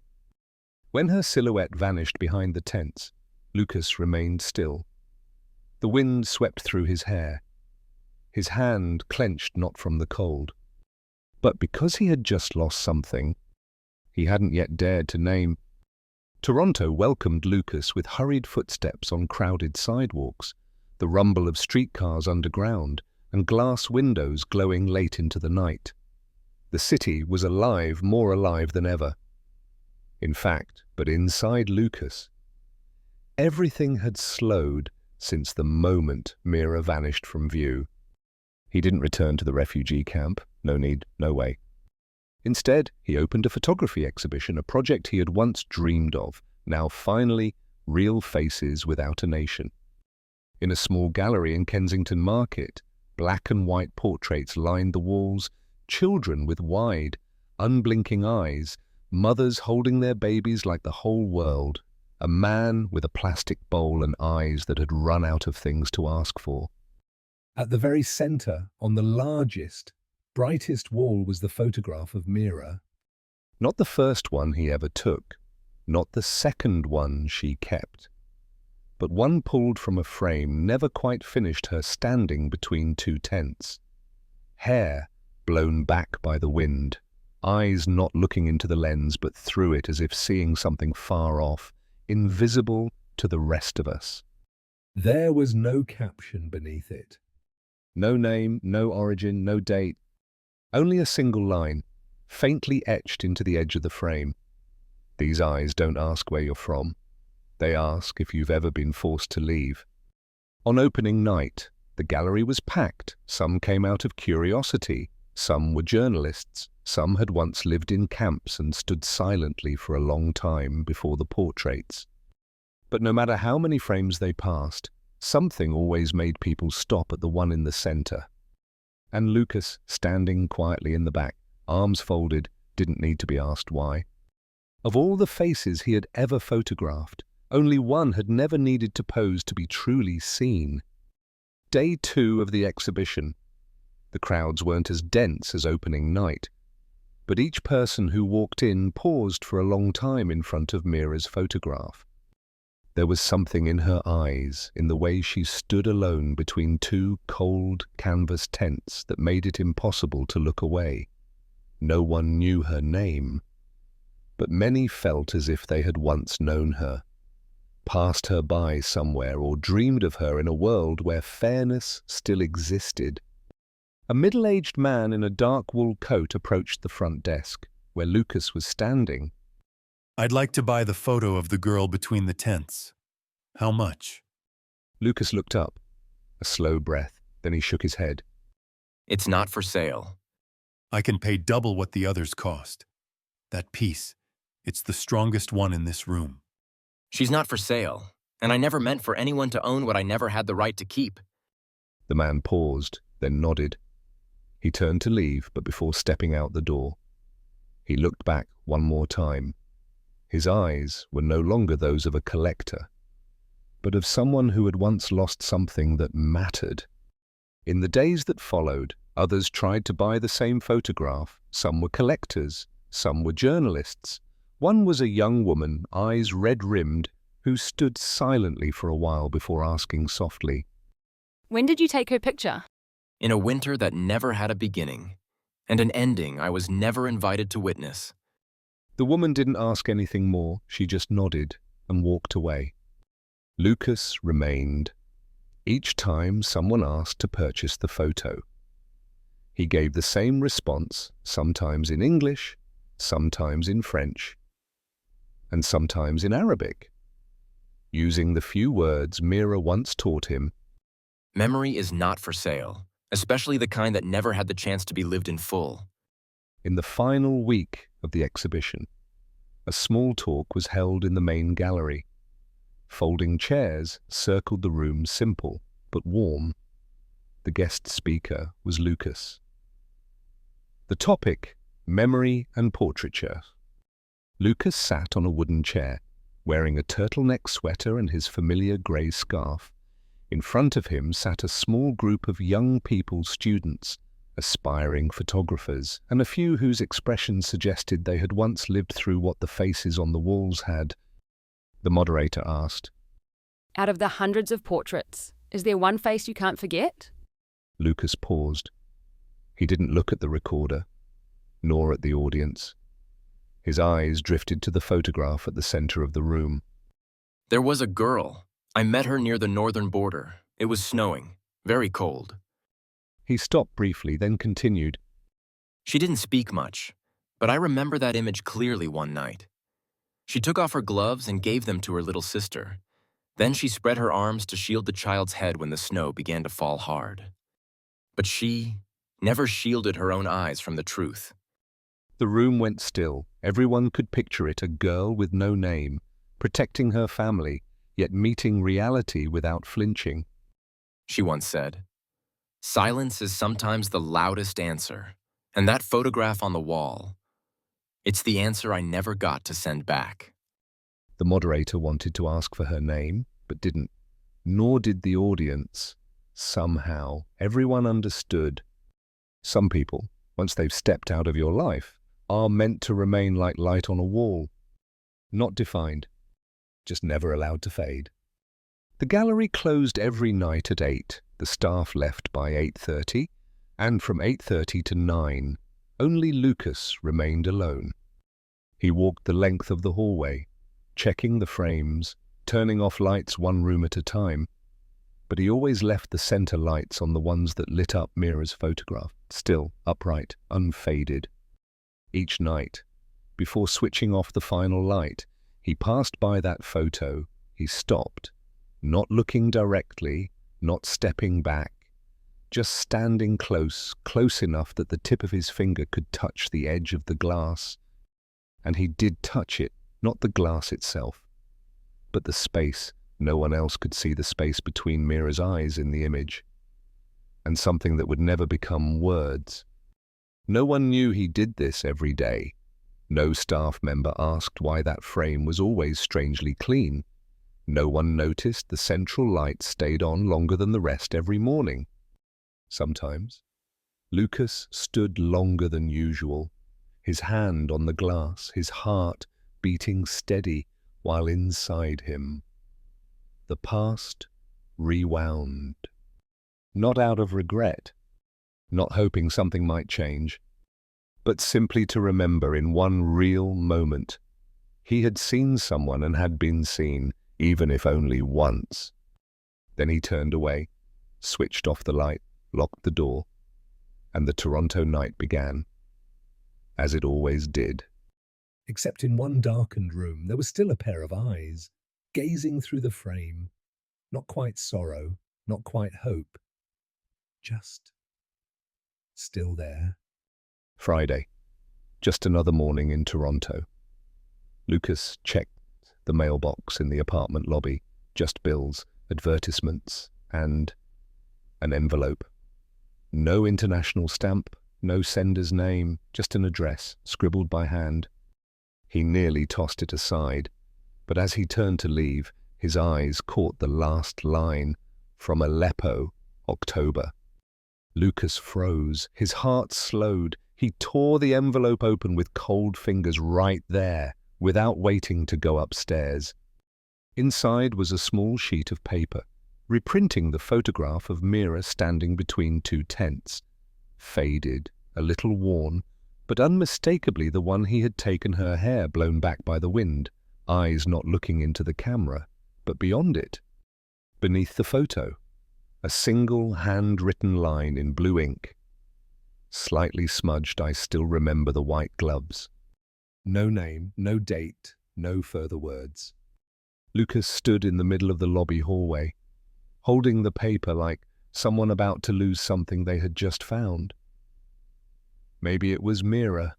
When her silhouette vanished behind the tents, Lucas remained still. The wind swept through his hair. His hand clenched not from the cold, but because he had just lost something he hadn't yet dared to name. Toronto welcomed Lucas with hurried footsteps on crowded sidewalks, the rumble of streetcars underground, and glass windows glowing late into the night. The city was alive, more alive than ever. In fact, but inside Lucas, everything had slowed since the moment Mira vanished from view. He didn't return to the refugee camp. No need, no way. Instead, he opened a photography exhibition, a project he had once dreamed of, now finally real faces without a nation. In a small gallery in Kensington Market, black and white portraits lined the walls, children with wide, unblinking eyes, mothers holding their babies like the whole world, a man with a plastic bowl and eyes that had run out of things to ask for. At the very center, on the largest, brightest wall, was the photograph of Mira. Not the first one he ever took, not the second one she kept, but one pulled from a frame never quite finished her standing between two tents. Hair blown back by the wind, eyes not looking into the lens but through it as if seeing something far off, invisible to the rest of us. There was no caption beneath it. No name, no origin, no date. Only a single line, faintly etched into the edge of the frame. These eyes don't ask where you're from. They ask if you've ever been forced to leave. On opening night, the gallery was packed. Some came out of curiosity. Some were journalists. Some had once lived in camps and stood silently for a long time before the portraits. But no matter how many frames they passed, something always made people stop at the one in the center. And Lucas, standing quietly in the back, arms folded, didn't need to be asked why. Of all the faces he had ever photographed, only one had never needed to pose to be truly seen. Day 2 of the exhibition. The crowds weren't as dense as opening night, but each person who walked in paused for a long time in front of Mira's photograph. There was something in her eyes, in the way she stood alone between two cold canvas tents, that made it impossible to look away. No one knew her name, but many felt as if they had once known her. passed her by somewhere, or dreamed of her in a world where fairness still existed. A middle-aged man in a dark wool coat approached the front desk, where Lucas was standing. I'd like to buy the photo of the girl between the tents. How much? Lucas looked up, a slow breath, then he shook his head. It's not for sale. I can pay double what the others cost. That piece, it's the strongest one in this room. She's not for sale, and I never meant for anyone to own what I never had the right to keep. The man paused, then nodded. He turned to leave, but before stepping out the door, he looked back one more time. His eyes were no longer those of a collector, but of someone who had once lost something that mattered. In the days that followed, others tried to buy the same photograph. Some were collectors, some were journalists. One was a young woman, eyes red-rimmed, who stood silently for a while before asking softly, When did you take her picture? In a winter that never had a beginning, and an ending I was never invited to witness. The woman didn't ask anything more. She just nodded and walked away. Lucas remained. Each time someone asked to purchase the photo, he gave the same response, sometimes in English, sometimes in French, and sometimes in Arabic, using the few words Mira once taught him. Memory is not for sale, especially the kind that never had the chance to be lived in full. In the final week of the exhibition, a small talk was held in the main gallery. Folding chairs circled the room, simple but warm. The guest speaker was Lucas. The topic, memory and portraiture. Lucas sat on a wooden chair, wearing a turtleneck sweater and his familiar grey scarf. In front of him sat a small group of young people, students, aspiring photographers, and a few whose expressions suggested they had once lived through what the faces on the walls had. The moderator asked, Out of the hundreds of portraits, is there one face you can't forget? Lucas paused. He didn't look at the recorder, nor at the audience. His eyes drifted to the photograph at the center of the room. There was a girl. I met her near the northern border. It was snowing, very cold. He stopped briefly, then continued. She didn't speak much, but I remember that image clearly one night. She took off her gloves and gave them to her little sister. Then she spread her arms to shield the child's head when the snow began to fall hard. But she never shielded her own eyes from the truth. The room went still. Everyone could picture it, a girl with no name, protecting her family, yet meeting reality without flinching. She once said, "Silence is sometimes the loudest answer, and that photograph on the wall, it's the answer I never got to send back." The moderator wanted to ask for her name, but didn't, nor did the audience. Somehow, everyone understood. Some people, once they've stepped out of your life, are meant to remain like light on a wall. Not defined, just never allowed to fade. The gallery closed every night at 8. The staff left by 8:30, and from 8:30 to 9, only Lucas remained alone. He walked the length of the hallway, checking the frames, turning off lights one room at a time. But he always left the center lights on, the ones that lit up Mira's photograph, still upright, unfaded. Each night, before switching off the final light, he passed by that photo. He stopped, not looking directly, not stepping back, just standing close enough that the tip of his finger could touch the edge of the glass. And he did touch it, not the glass itself, but the space. No one else could see the space between Mira's eyes in the image, and something that would never become words. No one knew he did this every day. No staff member asked why that frame was always strangely clean. No one noticed the central light stayed on longer than the rest every morning. Sometimes, Lucas stood longer than usual, his hand on the glass, his heart beating steady, while inside him, the past rewound. Not out of regret, not hoping something might change, but simply to remember in one real moment. He had seen someone and had been seen, even if only once. Then he turned away, switched off the light, locked the door, and the Toronto night began, as it always did. Except in one darkened room, there was still a pair of eyes, gazing through the frame. Not quite sorrow, not quite hope. Just still there. Friday. Just another morning in Toronto. Lucas checked the mailbox in the apartment lobby. Just bills, advertisements, and an envelope. No international stamp, no sender's name, just an address, scribbled by hand. He nearly tossed it aside, but as he turned to leave, his eyes caught the last line, from Aleppo, October. Lucas froze, his heart slowed. He tore the envelope open with cold fingers right there, without waiting to go upstairs. Inside was a small sheet of paper, reprinting the photograph of Mira standing between two tents. Faded, a little worn, but unmistakably the one he had taken, her hair blown back by the wind, eyes not looking into the camera, but beyond it. Beneath the photo, a single handwritten line in blue ink. Slightly smudged, I still remember the white gloves. No name, no date, no further words. Lucas stood in the middle of the lobby hallway, holding the paper like someone about to lose something they had just found. Maybe it was Mira.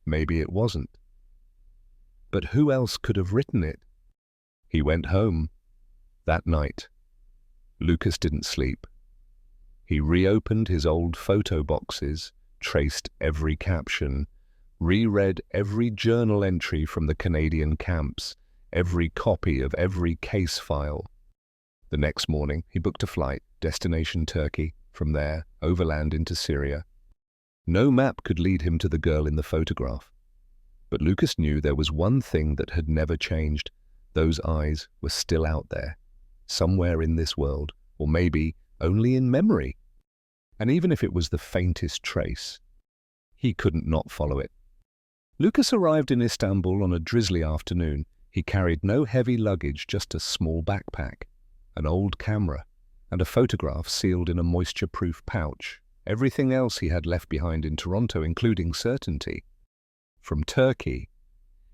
Maybe it wasn't. But who else could have written it? He went home. That night, Lucas didn't sleep. He reopened his old photo boxes, traced every caption, reread every journal entry from the Canadian camps, every copy of every case file. The next morning, he booked a flight, destination Turkey, from there, overland into Syria. No map could lead him to the girl in the photograph. But Lucas knew there was one thing that had never changed. Those eyes were still out there, somewhere in this world, or maybe only in memory. And even if it was the faintest trace, he couldn't not follow it. Lucas arrived in Istanbul on a drizzly afternoon. He carried no heavy luggage, just a small backpack, an old camera, and a photograph sealed in a moisture-proof pouch. Everything else he had left behind in Toronto, including certainty. From Turkey,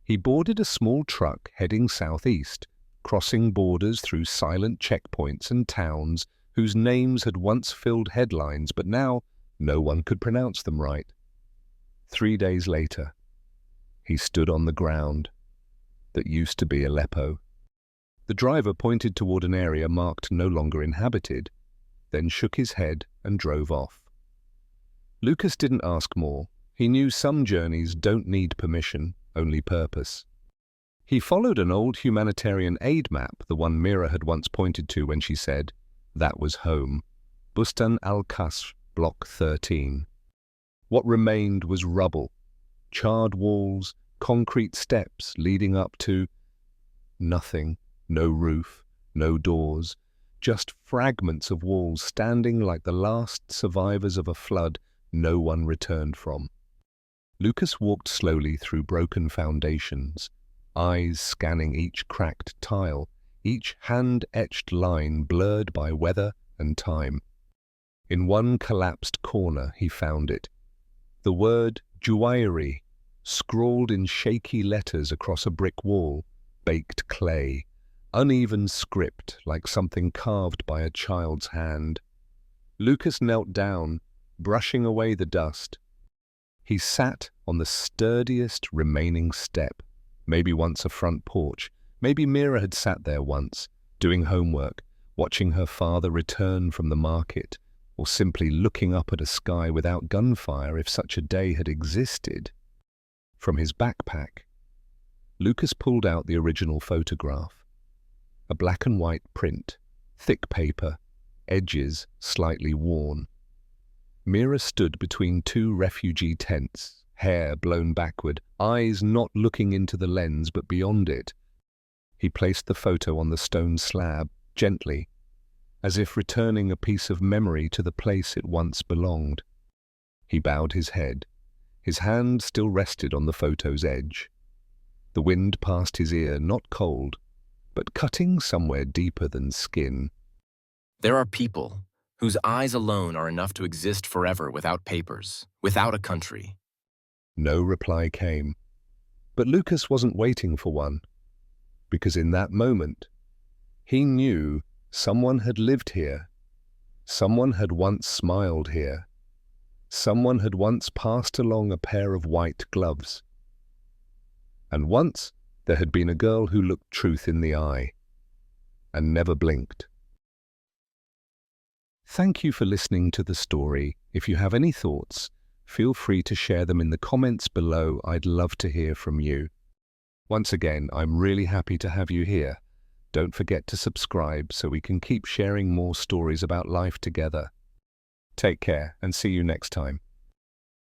he boarded a small truck heading southeast, crossing borders through silent checkpoints and towns whose names had once filled headlines, but now no one could pronounce them right. 3 days later, he stood on the ground that used to be Aleppo. The driver pointed toward an area marked no longer inhabited, then shook his head and drove off. Lucas didn't ask more. He knew some journeys don't need permission, only purpose. He followed an old humanitarian aid map, the one Mira had once pointed to when she said, "That was home. Bustan al-Kasr, Block 13. What remained was rubble, charred walls, concrete steps leading up to nothing, no roof, no doors, just fragments of walls standing like the last survivors of a flood no one returned from. Lucas walked slowly through broken foundations, eyes scanning each cracked tile, each hand-etched line blurred by weather and time. In one collapsed corner he found it. The word Juwairi, scrawled in shaky letters across a brick wall, baked clay, uneven script like something carved by a child's hand. Lucas knelt down, brushing away the dust. He sat on the sturdiest remaining step, maybe once a front porch. Maybe Mira had sat there once, doing homework, watching her father return from the market, or simply looking up at a sky without gunfire if such a day had existed. From his backpack, Lucas pulled out the original photograph. A black and white print, thick paper, edges slightly worn. Mira stood between two refugee tents, hair blown backward, eyes not looking into the lens but beyond it. He placed the photo on the stone slab, gently, as if returning a piece of memory to the place it once belonged. He bowed his head. His hand still rested on the photo's edge. The wind passed his ear, not cold, but cutting somewhere deeper than skin. There are people whose eyes alone are enough to exist forever without papers, without a country. No reply came, but Lucas wasn't waiting for one, because in that moment, he knew someone had lived here. Someone had once smiled here. Someone had once passed along a pair of white gloves. And once there had been a girl who looked truth in the eye and never blinked. Thank you for listening to the story. If you have any thoughts, feel free to share them in the comments below. I'd love to hear from you. Once again, I'm really happy to have you here. Don't forget to subscribe so we can keep sharing more stories about life together. Take care and see you next time.